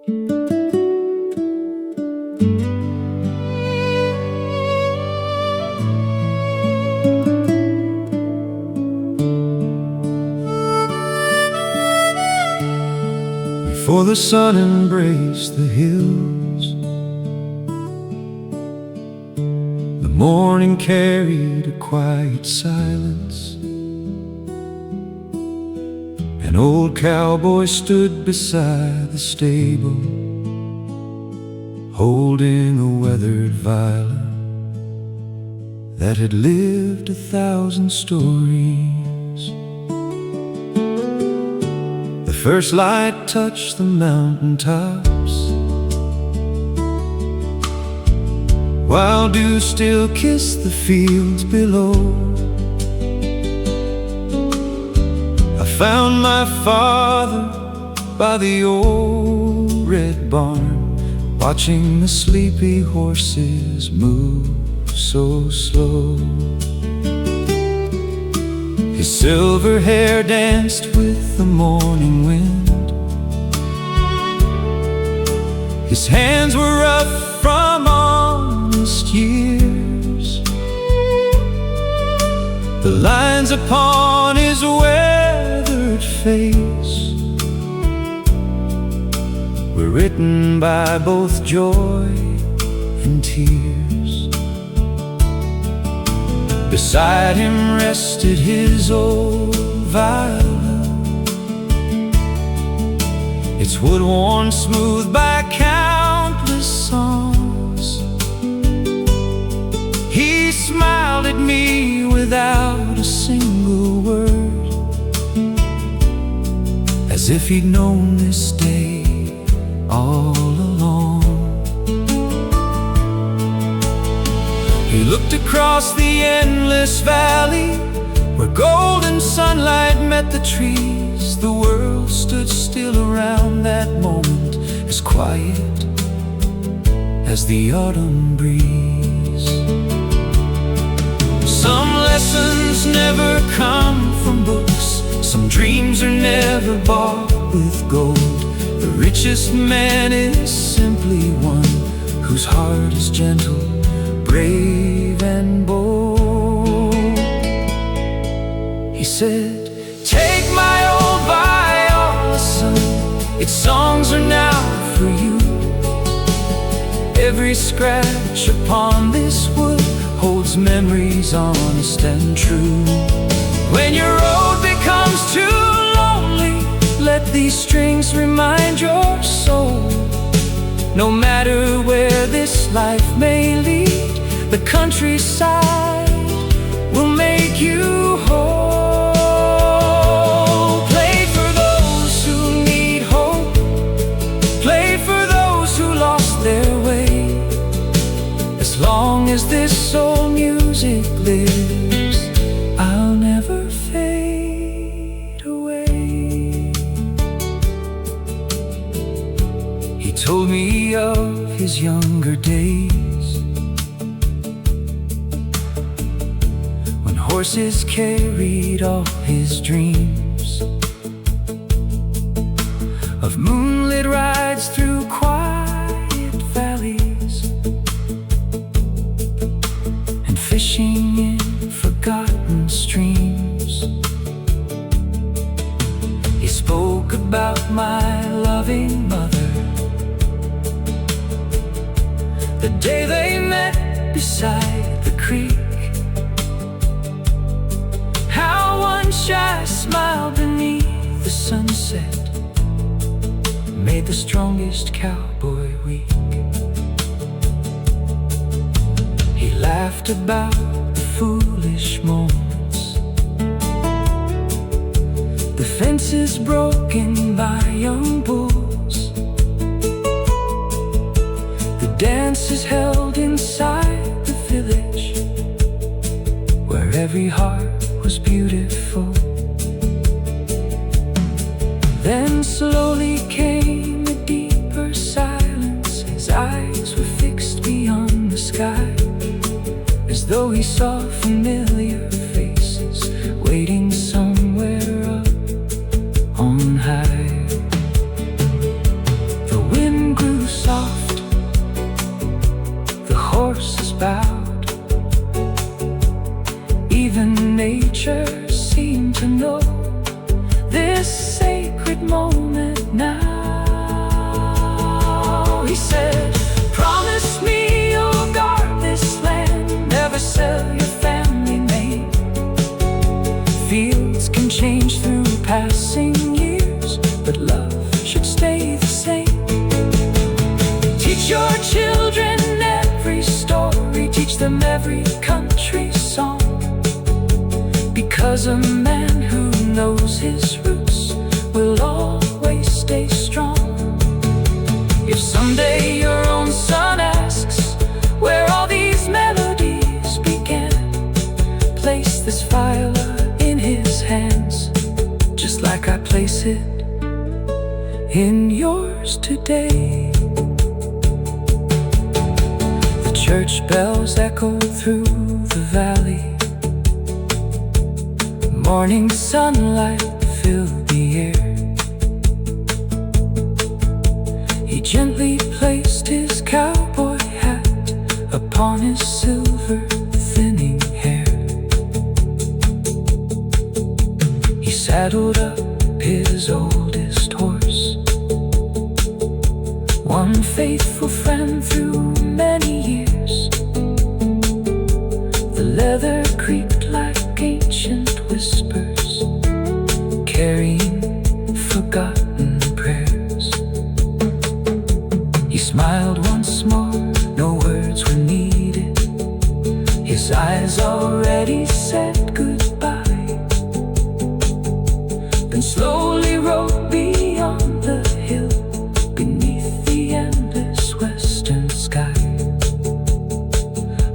Before the sun embraced the hills, the morning carried a quiet silence. An old cowboy stood beside the stable, holding a weathered violet that had lived 1,000 stories. The first light touched the mountain tops, while dew still kissed the fields below. I found my father by the old red barn, watching the sleepy horses move so slow. His silver hair danced with the morning wind. His hands were rough from honest years. The lines upon his weathered face were written by both joy and tears. Beside him rested his old violin, its wood worn smooth by countless songs. He smiled at me without a single word, as if he'd known this day all along. He looked across the endless valley where golden sunlight met the trees. The world stood still around that moment, as quiet as the autumn breeze. Some lessons never come from books, some dreams are never bought with gold. The richest man is simply one whose heart is gentle, brave and bold. He said, "Take my old violin, son, its songs are now for you. Every scratch upon this wood holds memories honest and true. When your road becomes too lonely, let these strings remind your soul. No matter where this life may lead, the countryside will make you whole. Play for those who need hope, play for those who lost their way. As long as this old music lives, I'll never fade away." He told me of his younger days, when horses carried all his dreams, of moonlit rides through quiet valleys, and fishing in forgotten streams. He spoke about my loving mother, the day they met beside the creek. How one shy smile beneath the sunset made the strongest cowboy weak. He laughed about the foolish moments, the fences broken by young bulls, the dances held inside the village where every heart was beautiful. Then slowly came a deeper silence. His eyes were fixed beyond the sky, as though he saw familiar faces waiting somewhere up on high. The wind them every country song, because a man who knows his roots will always stay strong. If someday your own son asks where all these melodies began, place this viola in his hands, just like I place it in yours today. The church bells echo through the valley, morning sunlight filled the air. He gently placed his cowboy hat upon his silver thinning hair. He saddled up his oldest horse, one faithful friend through many years. The leather creaked like ancient whispers, carrying forgotten prayers. He smiled once more, no words were needed. His eyes already said goodbye, then slowly rode beyond the hill, beneath the endless western sky.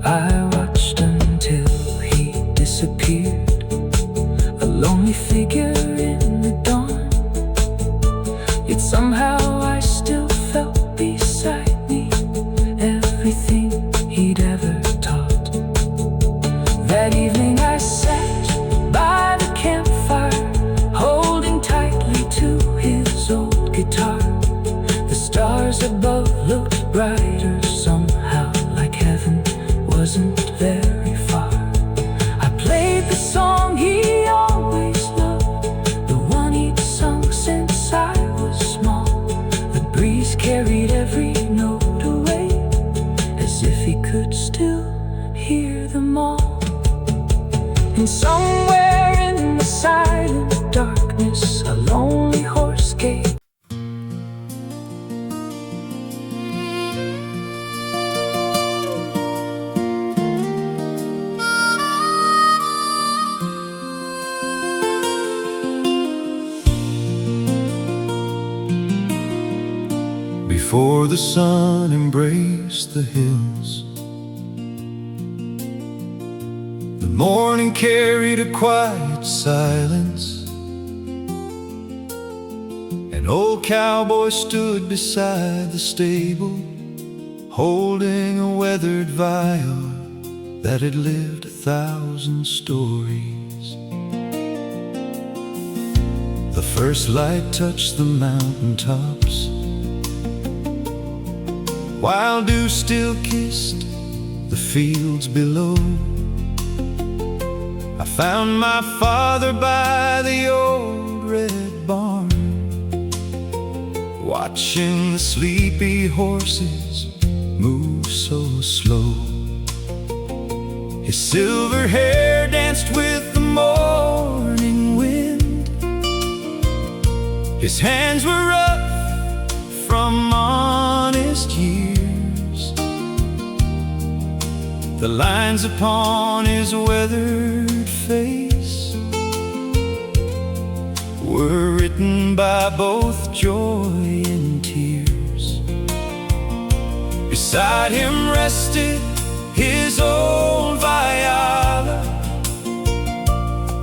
I watched until he disappeared, a lonely figure in the dawn. Yet somehow I still felt beside me everything he'd ever taught. That evening I sat by the campfire, holding tightly to his old guitar. The stars above looked brighter somehow, like heaven wasn't very far. I played the song he always loved, the one he'd sung since I was small. The breeze carried every note away, as if he could still hear them all. And somewhere in the silent darkness, a lonely horse gave. Before the sun embraced the hills, the morning carried a quiet silence. An old cowboy stood beside the stable, holding a weathered viol that had lived 1,000 stories. The first light touched the mountaintops, while dew still kissed the fields below. I found my father by the old red barn, watching the sleepy horses move so slow. His silver hair danced with the morning wind. His hands were rough from honest years. The lines upon his weathered face were written by both joy and tears. Beside him rested his old viola,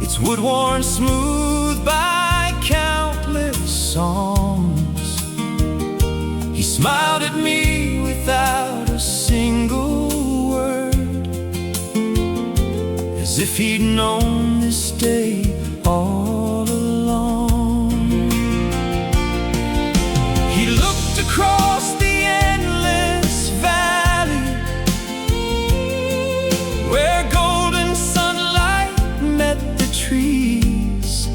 its wood worn smooth by countless songs. He smiled at me without a single word, as if he'd known this day all along. He looked across the endless valley, where golden sunlight met the trees.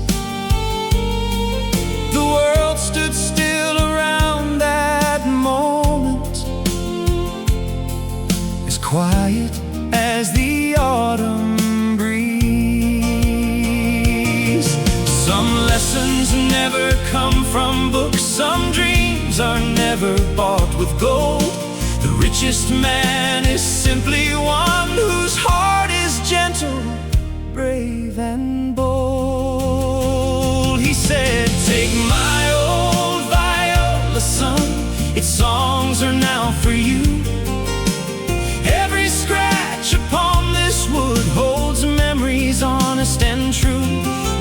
The world stood still around that moment, as quiet as the autumn breeze. Some lessons never come from books, some dreams are never bought with gold. The richest man is simply one who its songs are now for you. Every scratch upon this wood holds memories honest and true.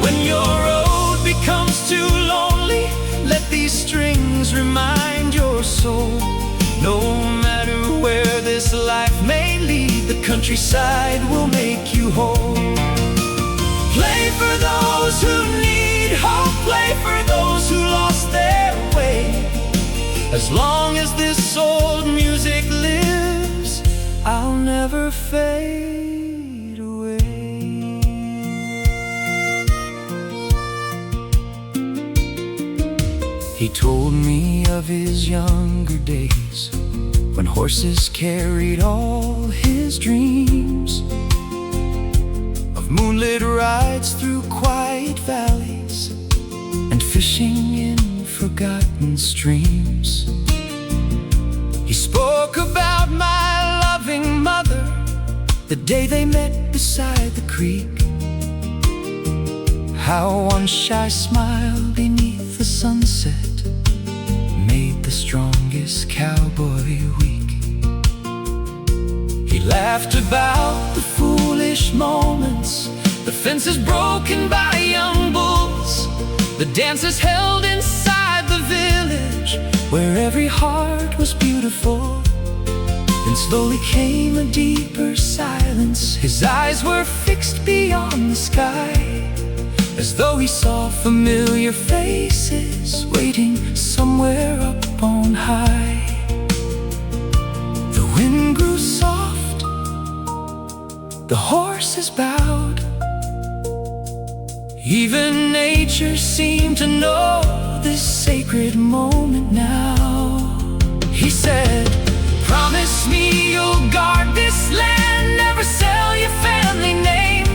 When your road becomes too lonely, let these strings remind your soul. No matter where this life may lead, the countryside will make you whole. Play for those who need hope, play for those who lost their way. As long as this old music lives, I'll never fade away. He told me of his younger days, when horses carried all his dreams, of moonlit rides through quiet valleys and fishing in forgotten streams. He spoke about my loving mother, the day they met beside the creek. How one shy smile beneath the sunset made the strongest cowboy weak. He laughed about the foolish moments, the fences broken by young bulls, the dances held inside the village where every heart was beautiful. Then slowly came a deeper silence. His eyes were fixed beyond the sky, as though he saw familiar faces waiting somewhere up on high. The wind grew soft, the horses bowed, even nature seemed to know this sacred moment now. He said, promise me you'll guard this land, never sell your family name.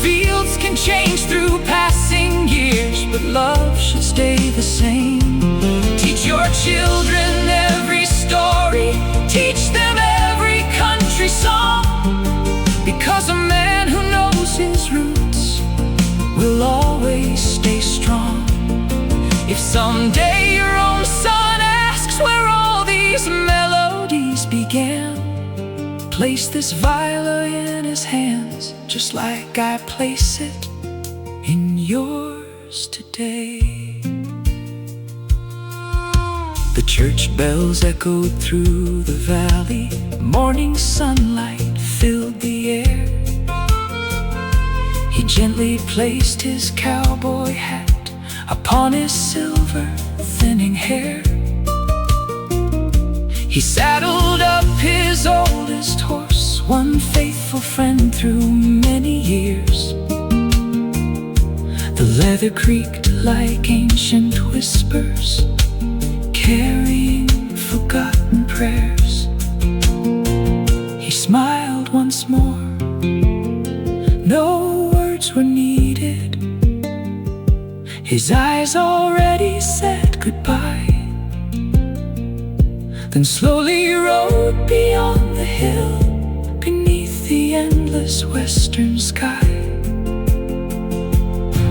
Fields can change through passing years, but love should stay the same. Teach your children every story, teach them every country song, because a man who knows his roots will always stay strong. If someday your own son asks where all these melodies began, place this violin in his hands, just like I place it in yours today. The church bells echoed through the valley, morning sunlight filled the air. He gently placed his cowboy hat upon his silver thinning hair. He saddled up his oldest horse, one faithful friend through many years. The leather creaked like ancient whispers, carrying forgotten prayers. He smiled once more, no words were needed. His eyes already said goodbye, then slowly rode beyond the hill, beneath the endless western sky.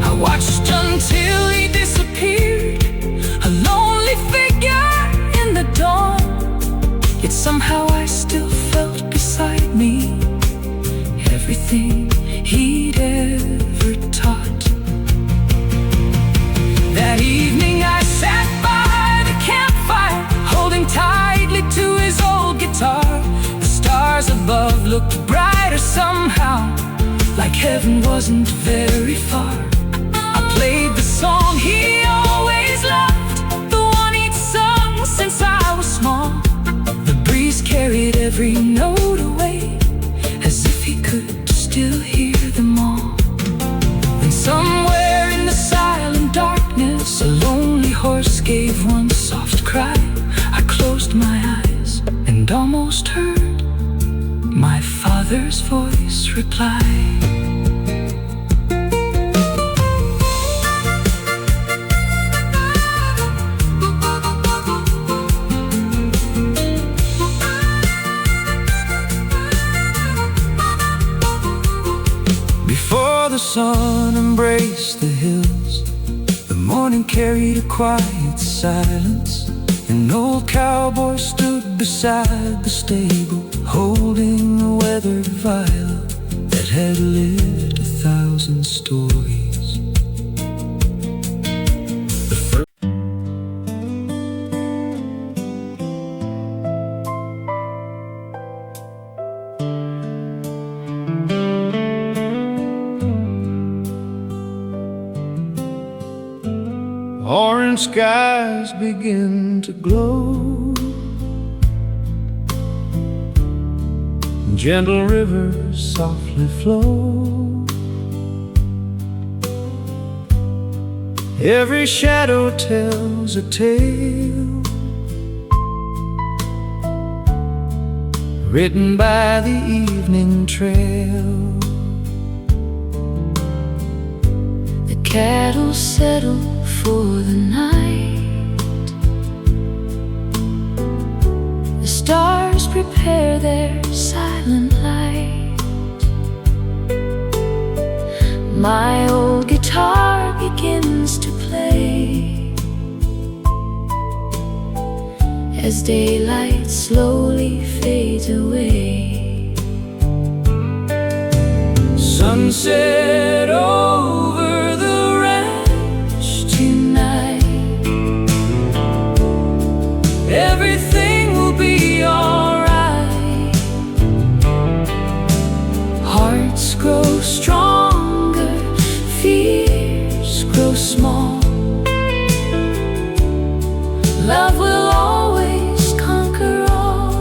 I watched until he disappeared, a lonely figure in the dawn. Yet somehow I still felt beside me everything he'd ever taught. That evening I sat by the campfire, holding tightly to his old guitar. The stars above looked brighter somehow, like heaven wasn't very far. I played the song he always loved, the one he'd sung since I was small. The breeze carried every note away, as if he could still hear them all. Then somewhere in the silent darkness, a lonely horse gave one soft cry. I closed my eyes and almost heard my father's voice reply. Before the sun embraced the hills, the morning carried a quiet silence. An old cowboy stood beside the stable, holding a weathered vial that had lived 1,000 stories. Orange skies begin to glow, gentle rivers softly flow. Every shadow tells a tale, written by the evening trail. The cattle settle for the night, the stars prepare their silent light. My old guitar begins to play as daylight slowly fades away. Sunset over the ranch tonight, everything will be alright. Hearts grow stronger, fears grow small. Love will always conquer all.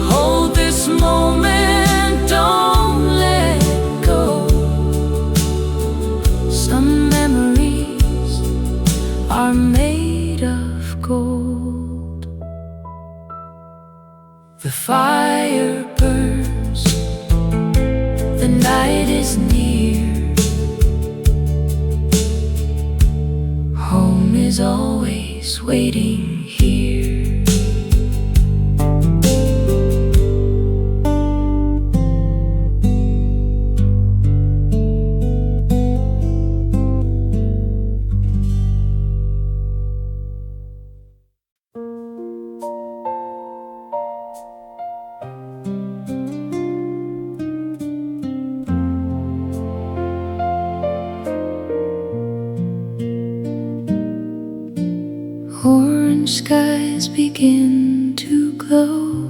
Hold this moment, don't let go. Some memories are made of gold. The fire burns, the night is near. Home is always waiting here. Orange skies begin to glow,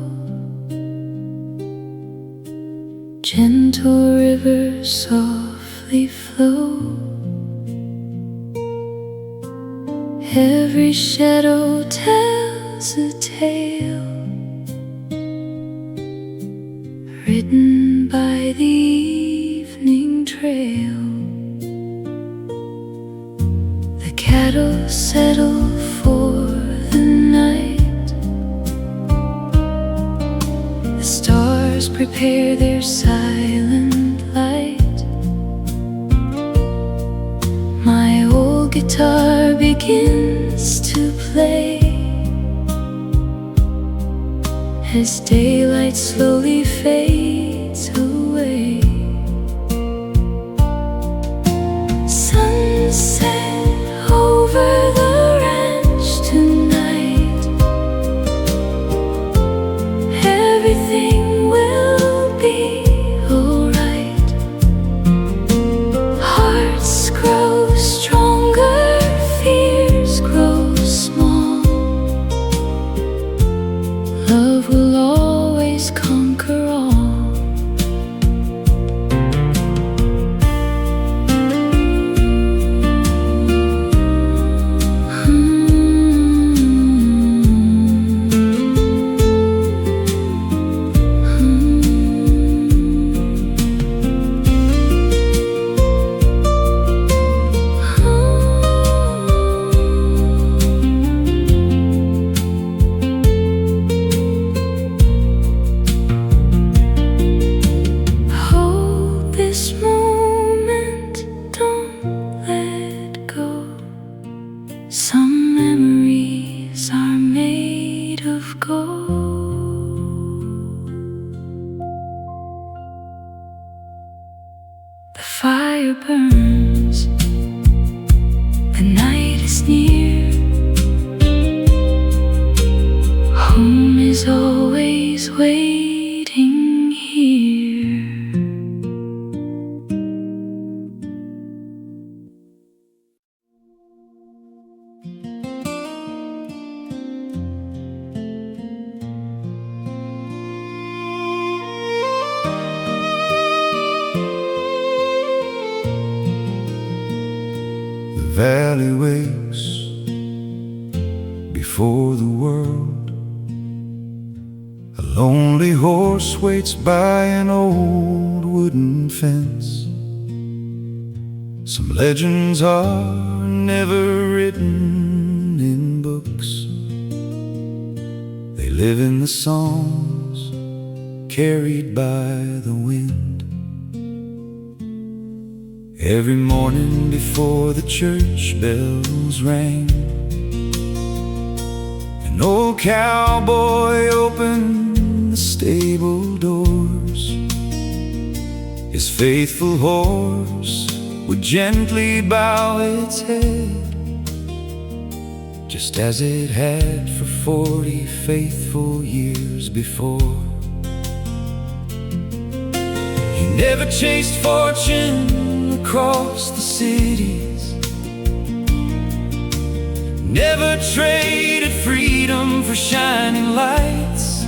gentle rivers softly flow. Every shadow tells a tale, written by the evening trail. The cattle settle for the night, the stars prepare their silent light. My old guitar begins to play as daylight slowly fades away. Sunset over the ranch tonight, everything will be alright. Hearts grow stronger, fears grow small. Love will always conquer all. Hold this moment, don't let go. Some memories are made of gold. The fire burns, the night is is near. Home is always waiting here. The valley wakes before the world. A lonely horse waits by an old wooden fence. Some legends are never written in books. They live in the songs carried by the wind. Every morning before the church bells rang, an old cowboy opened the stable doors. His faithful horse would gently bow its head, just as it had for 40 faithful years before. He never chased fortune across the cities, never traded freedom for shining lights.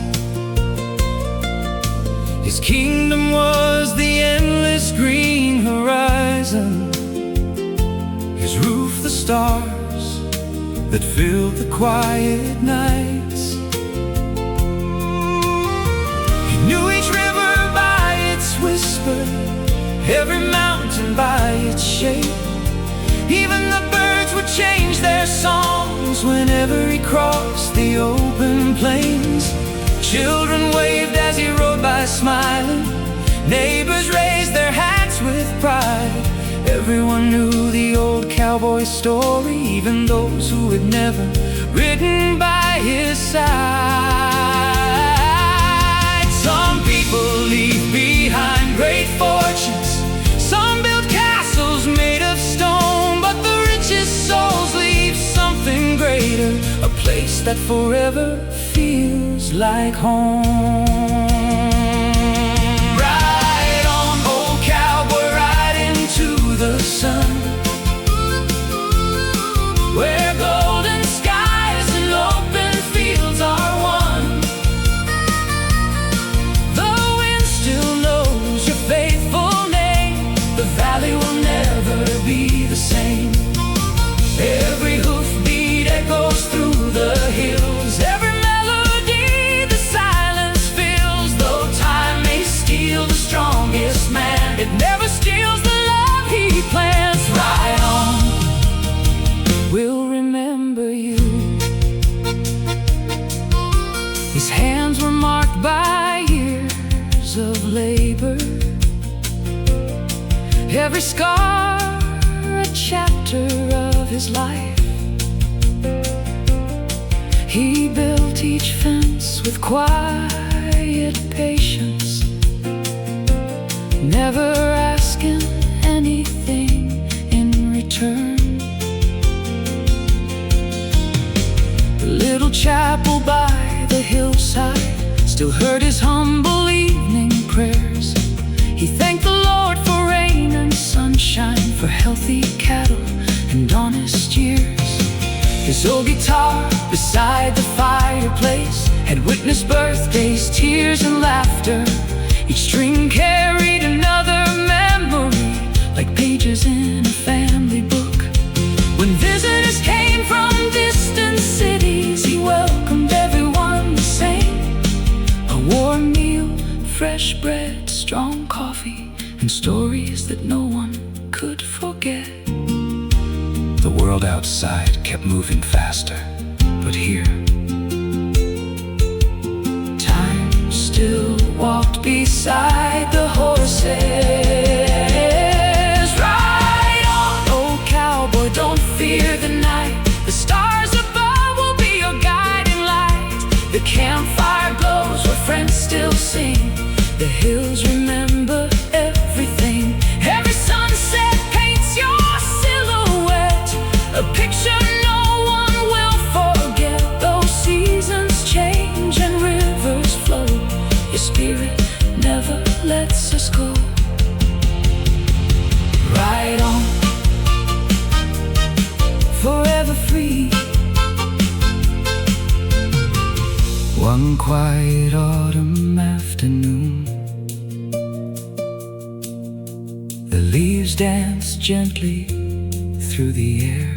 His kingdom was the endless green horizon, his roof the stars that filled the quiet nights. He knew each river by its whisper, every mountain by its shape. Even the birds would change their songs whenever he crossed the open plains. Children waved as he rode by smiling, neighbors raised their hats with pride. Everyone knew the old cowboy story, even those who had never ridden by his side. Some people leave behind great fortunes, some build castles made of stone, but the richest souls leave something greater, a place that forever feels like home. Ride on, old cowboy, ride into the sun, where golden skies and open fields are one. The wind still knows your faithful name, the valley will never be the same. Every hoofbeat echoes through the hills, every melody the silence fills. Though time may steal the strongest man, it never steals the love he plants. Ride on, we'll remember you. His hands were marked by years of labor, every scar a chapter of his life. He built each fence with quiet patience, never asking anything in return. The little chapel by the hillside still heard his humble evening prayers. He thanked the Lord for rain and sunshine, for healthy cattle and honest years. His old guitar beside the fireplace had witnessed birthdays, tears, and laughter. Each string carried another memory, like pages in a family book. When visitors came from distant cities, he welcomed everyone the same. A warm meal, fresh bread, strong coffee, and stories that no one could forget. The world outside kept moving faster, but here, time still walked beside the horses. Ride on, old cowboy, don't fear the night. The stars above will be your guiding light. The campfire glows where friends still sing. The hills remember everything. Every sunset paints your silhouette, a picture free. One quiet autumn afternoon, the leaves danced gently through the air.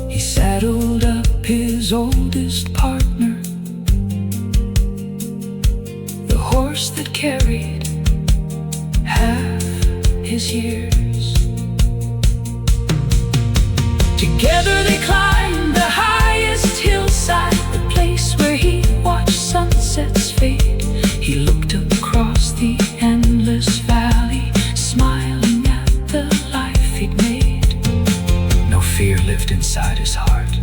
He saddled up his oldest partner, the horse that carried half his years. Together they climbed the highest hillside, the place where he watched sunsets fade. He looked across the endless valley, smiling at the life he'd made. No fear lived inside his heart,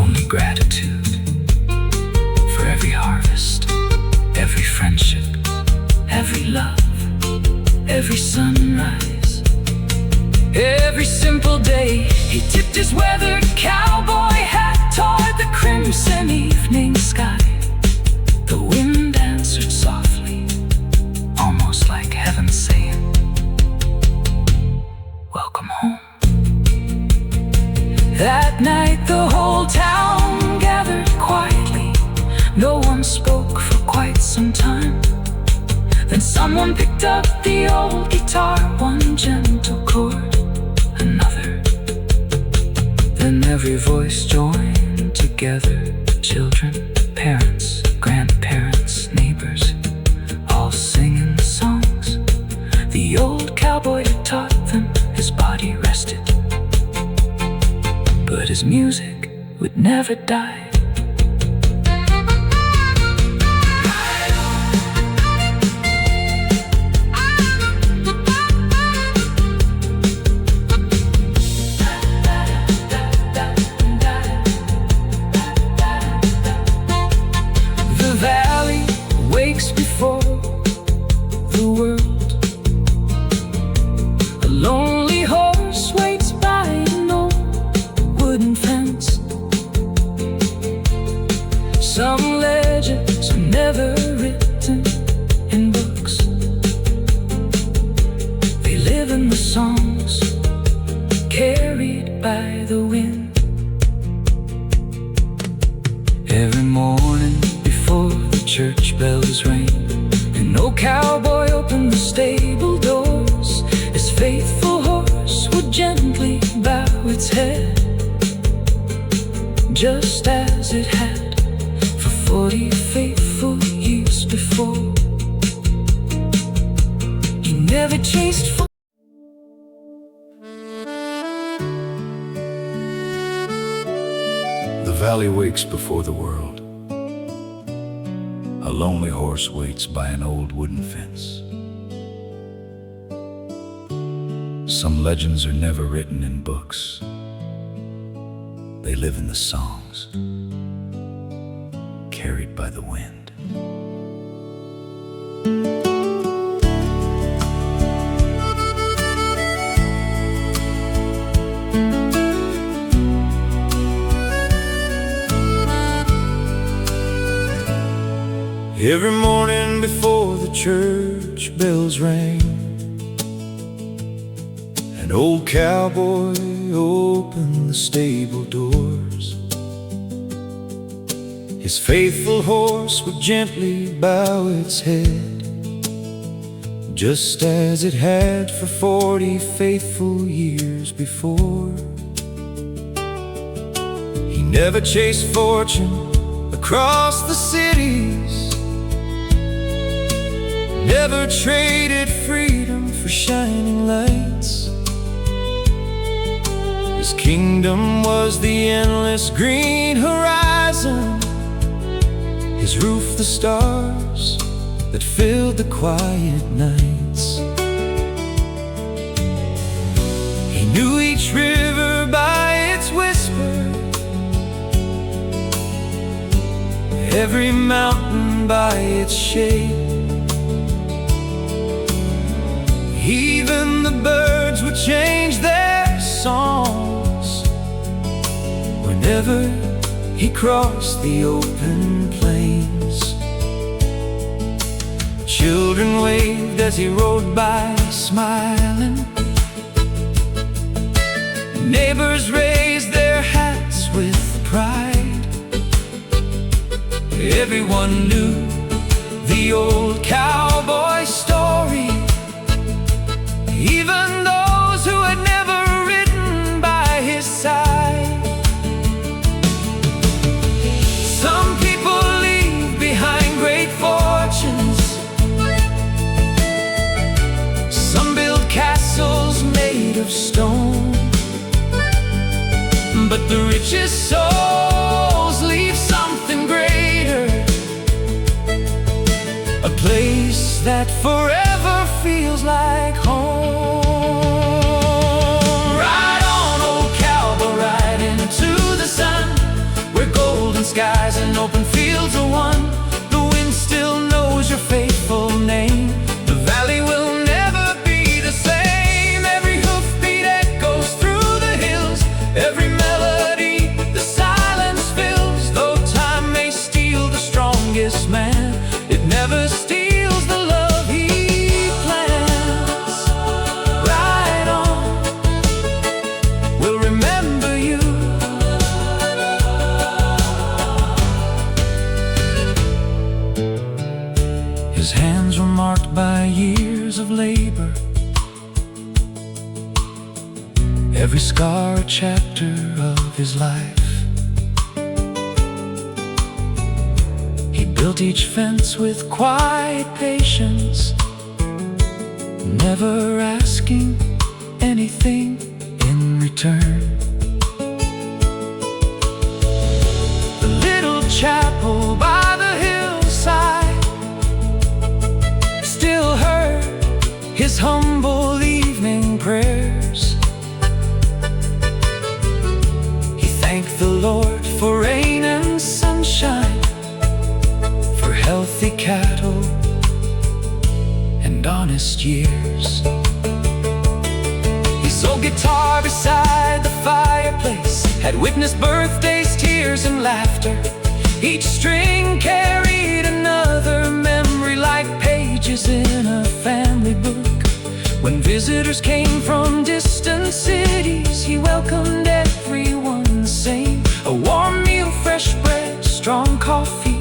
only gratitude for every harvest, every friendship, Every love, every sunrise, every simple day. He tipped his weathered cowboy hat toward the crimson evening sky. the wind answered softly, almost like heaven saying, welcome home. That night the whole town gathered quietly. No one spoke for quite some time. Then someone picked up the old guitar, one gentle chord, another. Then every voice joined together, children, parents, grandparents, neighbors, all singing songs The old cowboy had taught them. his body rested, but his music would never die. The valley wakes before the world. A lonely horse waits by an old wooden fence. Some legends are never written in books. They live in the songs carried by the wind. Every morning before the church bells rang, An old cowboy opened the stable doors. His faithful horse would gently bow its head, just as it had for 40 faithful years before. He never chased for The valley wakes before the world. A lonely horse waits by an old wooden fence. Some legends are never written in books. They live in the songs carried by the wind. Every morning before the church bells rang, an old cowboy opened the stable doors. His faithful horse would gently bow its head, just as it had for 40 faithful years before. He never chased fortune across the cities, never traded freedom for shining lights. His kingdom was the endless green horizon, his roof the stars that filled the quiet nights. He knew each river by its whisper, every mountain by its shape. Even the birds would change their songs whenever he crossed the open plains. Children waved as he rode by, smiling, neighbors raised their hats with pride. Everyone knew the old cowboy story, even those who had never ridden by his side. Some people leave behind great fortunes, some build castles made of stone, but the richest souls leave something greater, a place that forever feels like home. Ride on, old cowboy, ride into the sun, where golden skies and open fields are one. The wind still knows your faithful name. The valley will never be the same. Every hoofbeat echoes through the hills, every melody the silence fills. Though time may steal the strongest man, it never steals the love he plants. Ride on, we'll remember you. His hands were marked by years of labor, every scar a chapter of his life. He built each fence with quiet patience, never asking anything in return. The little chapel by the hillside still heard his humble evening prayers. He thanked the Lord for rain and sunshine, for healthy cattle and honest years. He sold guitar beside the fireplace, had witnessed birthdays, tears, and laughter. Each string carried another memory, like pages in a family book. When visitors came from distant cities, he welcomed everyone the same. A warm meal, fresh bread, strong coffee,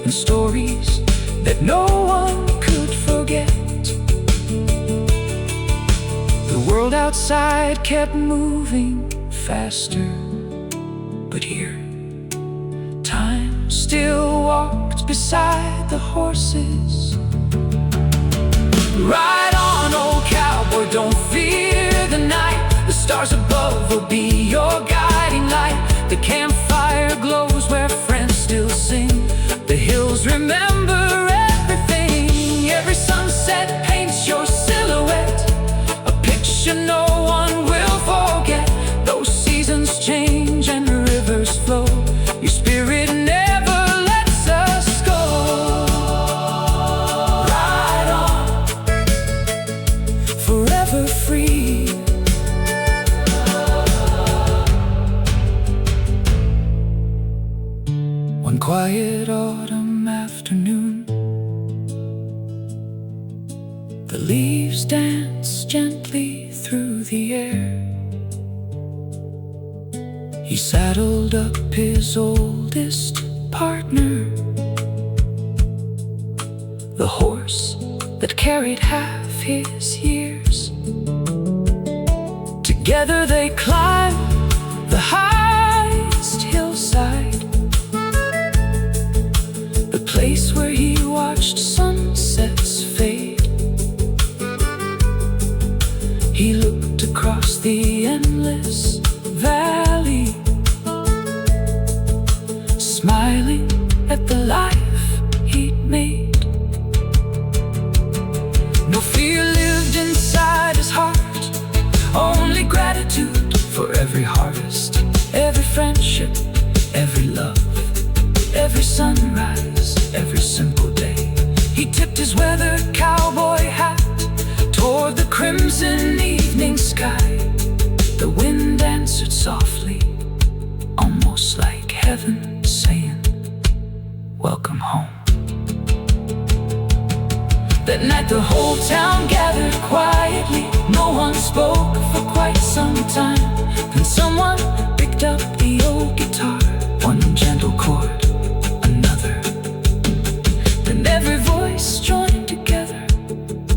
and stories that no one could forget. The world outside kept moving faster, but here, time still walked beside the horses. Ride on, old cowboy, don't fear the night. The stars above will be your guiding light. The campfire glows where friends still sing. The hills remember everything. Every sunset paints your silhouette, a picture no one will forget. Those seasons change and rivers flow, your spirit never lets us go. Ride on, forever free. One quiet autumn afternoon, the leaves dance gently through the air. He saddled up his oldest partner, the horse that carried half his years. Together they climbed the highest hillside, the place where he watched sunsets fade. He looked across the endless valley, smiling at the life he'd made. No fear lived inside his heart, only gratitude for every harvest, every friendship, every love, every sunrise, every simple day. He tipped his weathered cowboy hat toward the crimson evening sky. The wind answered softly, almost like heaven saying, welcome home. That night the whole town gathered quietly. No one spoke for quite some time. Then someone picked up the old guitar, one gentle chord, another. Then every voice joined together.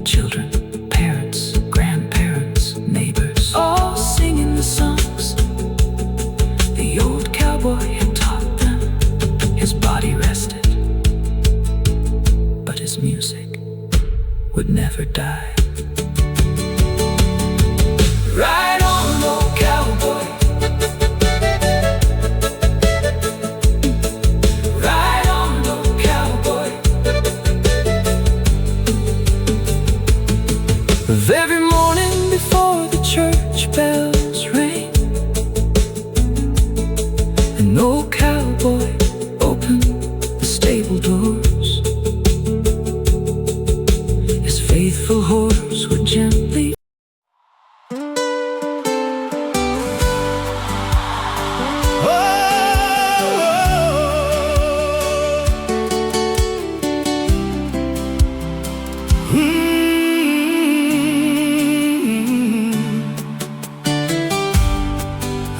Children, parents, grandparents, neighbors, all singing the songs the old cowboy had taught them. His body rested, but his music would never die. Ride on, old cowboy. Ride on, old cowboy. Every morning before the church bells ring, an old cowboy opened the stable doors. His faithful horse would gently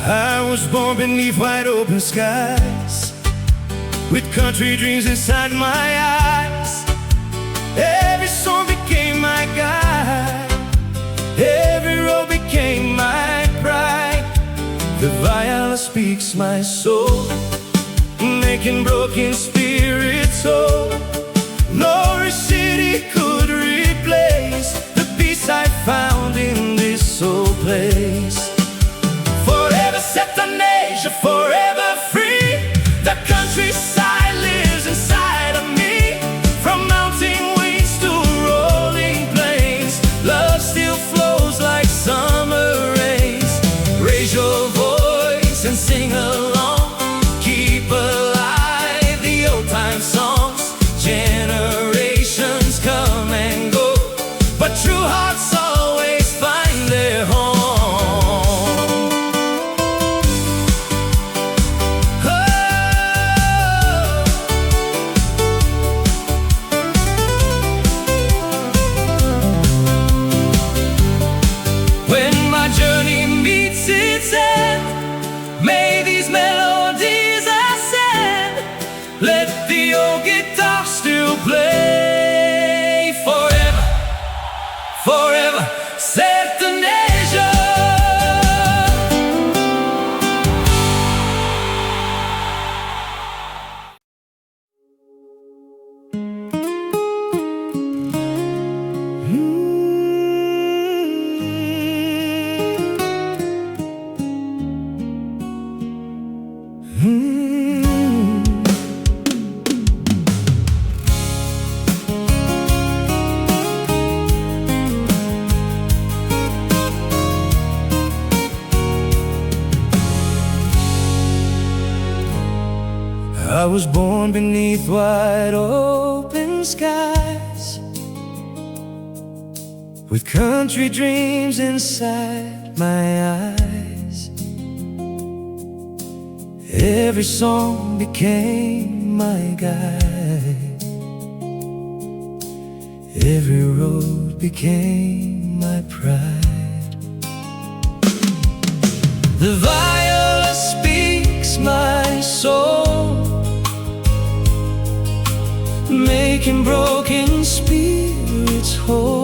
I was born beneath wide open skies, with country dreams inside my eyes. Every song became my guide, every road became my pride. The viola speaks my soul, making broken spirits whole. No city could replace the peace I found in this old place. Forever SERTANEJO, forever free. The countryside lives inside of me. From mountain waves to rolling plains, love still flows like summer rains. Raise your voice and sing along. Keep alive the old time songs. Generations come and go, but true hearts always find their home. May these melodies ascend. Let the old guitar still play forever, forever. SERTANEJO. I was born beneath wide open skies, with country dreams inside my eyes. Every song became my guide, every road became my pride. The viola speaks my soul, making broken spirits whole.